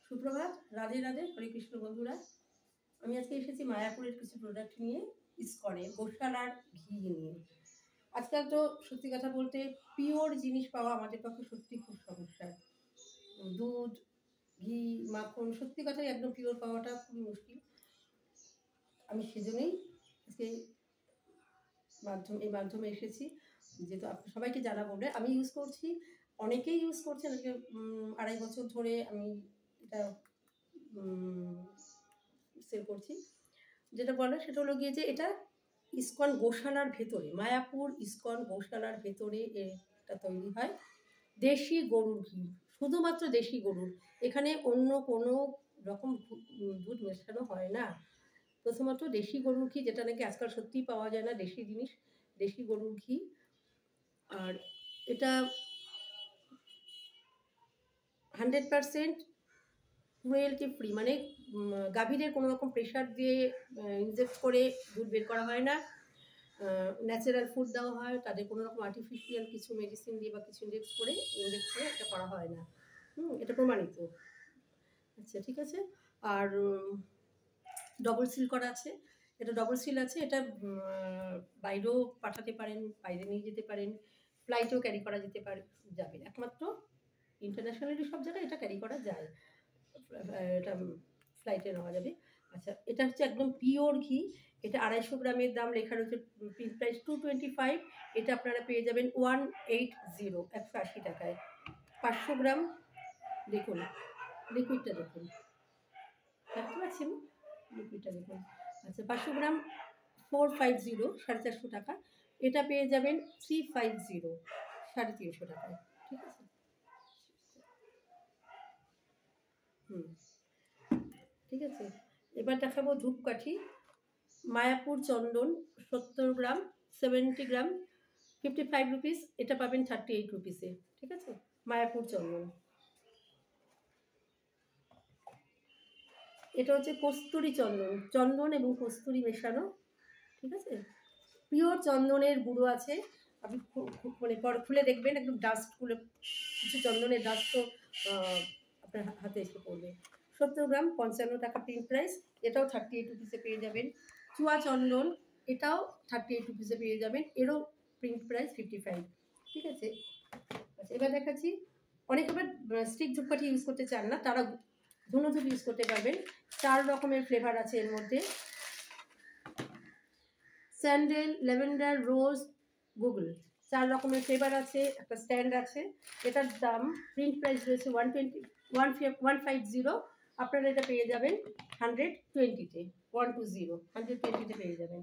সুপ্রভাত, রাধে রাধে, হরে কৃষ্ণ বন্ধুরা। আমি আজকে এসেছি মায়াপুরের কিছু প্রোডাক্ট নিয়ে, ইসকনের গোশালার ঘি নিয়ে। আজকাল তো সত্যি কথা বলতে পিওর জিনিস পাওয়া আমাদের পক্ষে সত্যি খুব সমস্যা। দুধ, ঘি, মাখন সত্যি কথাই একদম পিওর পাওয়াটা খুবই মুশকিল। আমি সেজন্যই আজকে এই মাধ্যমে এসেছি, যেহেতু সবাইকে জানাবো বলে। আমি ইউজ করছি, অনেকেই ইউজ করছেন। আজকে 2.5 বছর ধরে আমি এটা সেল করছি। যেটা বলে সেটা হলো গিয়ে যে এটা ইসকন গোশালার ভেতরে, মায়াপুর ইসকন গোশালার ভেতরে এটা তৈরি হয়। দেশি গরুর ঘি, শুধুমাত্র দেশি গরুর, এখানে অন্য কোনো রকম দুধ মেশানো হয় না। প্রথমত দেশি গরুর ঘি, যেটা নাকি আজকাল সত্যিই পাওয়া যায় না, দেশি জিনিস, দেশি গরুর ঘি। আর এটা 100% ক্রুয়েলটি ফ্রি, মানে গাভীদের কোনো রকম প্রেশার দিয়ে ইনজেক্ট করে দুধ বের করা হয় না। ন্যাচারাল ফুড দেওয়া হয়, তাদের কোনো রকম আর্টিফিশিয়াল কিছু মেডিসিন দিয়ে বা কিছু ইনজেক্ট করে এটা করা হয় না। এটা প্রমাণিত। আচ্ছা, ঠিক আছে। আর ডবল সিল করা আছে, এটা ডবল সিল আছে। এটা বাইরেও পাঠাতে পারেন, বাইরে নিয়ে যেতে পারেন, ফ্লাইটেও ক্যারি করা যাবে। একমাত্র ইন্টারন্যাশনালি সব জায়গায় এটা ক্যারি করা যায়, এটা ফ্লাইটে নেওয়া যাবে। আচ্ছা, এটা হচ্ছে একদম পিওর ঘি। এটা 250 গ্রামের দাম লেখা রয়েছে, প্রাইস 225। এটা আপনারা পেয়ে যাবেন 180, 180 টাকায়। 500 গ্রাম, দেখুন লিকুইডটা দেখুন, দেখতে পাচ্ছেন লিকুইডটা দেখুন। আচ্ছা, 500 গ্রাম 450, 450 টাকা। এটা পেয়ে যাবেন 350, 350 টাকায়। ঠিক আছে। ঠিক আছে। এবার দেখাবো ধূপকাঠি। মায়াপুর চন্দন 70 গ্রাম, 70 গ্রাম, 55 রুপিস। এটা পাবেন 38 রুপিসে। ঠিক আছে, মায়াপুর চন্দন। এটা হচ্ছে কস্তুরি চন্দন, চন্দন এবং কস্তুরি মেশানো। ঠিক আছে, পিওর চন্দনের গুঁড়ো আছে। আপনি মানে পরে খুলে দেখবেন, একদম ডাস্টগুলো, কিছু চন্দনের ডাস্টও আপনার হাতে এসে পড়বে। 70 গ্রাম 55 টাকা প্রিন্ট প্রাইস। এটাও 38 রুপিসে পেয়ে যাবেন। চুয়া চন্দন, এটাও 38 রুপিসে পেয়ে যাবেন। এরও প্রিন্ট প্রাইস 55। ঠিক আছে। আচ্ছা, এবার দেখাচ্ছি, অনেক এবার স্টিক ধূপকাঠি ইউজ করতে চান না, তারা ধুনো ধূপ ইউজ করতে পারবেন। 4 রকমের ফ্লেভার আছে এর মধ্যে। স্যান্ডেল, ল্যাভেন্ডার, রোজ, গুগল, 4 রকমের ফ্লেভার আছে। একটা স্ট্যান্ড আছে। এটার দাম প্রিন্ট প্রাইস রয়েছে 150। আপনারা এটা পেয়ে যাবেন 120-তে, 120-তে পেয়ে যাবেন।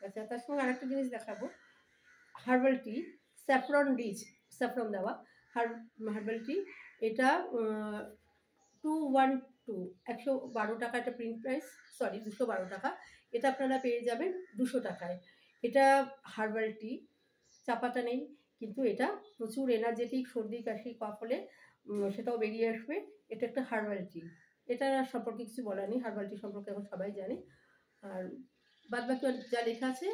আচ্ছা, তার সঙ্গে আরেকটা জিনিস দেখাবো, herbal tea, saffron rich, saffron দেওয়া হার্বাল টি। এটা 212, 112 টাকা এটা প্রিন্ট প্রাইস, 212 টাকা। এটা আপনারা পেয়ে যাবেন 200 টাকায়। এটা হার্বাল টি, চা পাতা নেই, কিন্তু এটা প্রচুর এনার্জেটিক। সর্দি কাশি কফ হলে সেটাও বেরিয়ে আসবে। এটা একটা হার্বাল টি। এটা সম্পর্কে কিছু বলার নেই, হার্বাল টি সম্পর্কে এখন সবাই জানে। আর বাদবাকি যা লেখা আছে,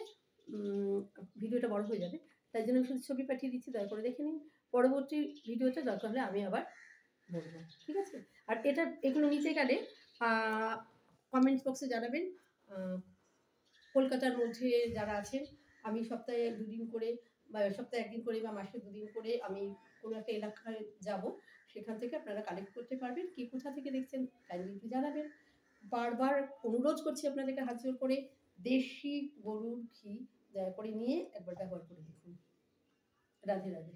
ভিডিওটা বড় হয়ে যাবে, তাই জন্য আমি শুধু ছবি পাঠিয়ে দিচ্ছি, দয়া করে দেখে নিন। পরবর্তী ভিডিওতে দরকার হলে আমি আবার বলবো। ঠিক আছে। আর এগুলো নিতে গেলে কমেন্টস বক্সে জানাবেন। কলকাতার মধ্যে যারা আছেন, আমি সপ্তাহে 2 দিন করে বা সপ্তাহে 1 দিন করে বা মাসে 2 দিন করে আমি কোনো একটা এলাকায় যাব, সেখান থেকে আপনারা কালেক্ট করতে পারবেন। কে কোথা থেকে দেখছেন কাইন্ডলি একটু জানাবেন। বারবার অনুরোধ করছি আপনাদেরকে হাত জোর করে, দেশি গরুর ঘি দয়া করে নিয়ে একবার ব্যবহার করে দেখুন। রাধে রাধে।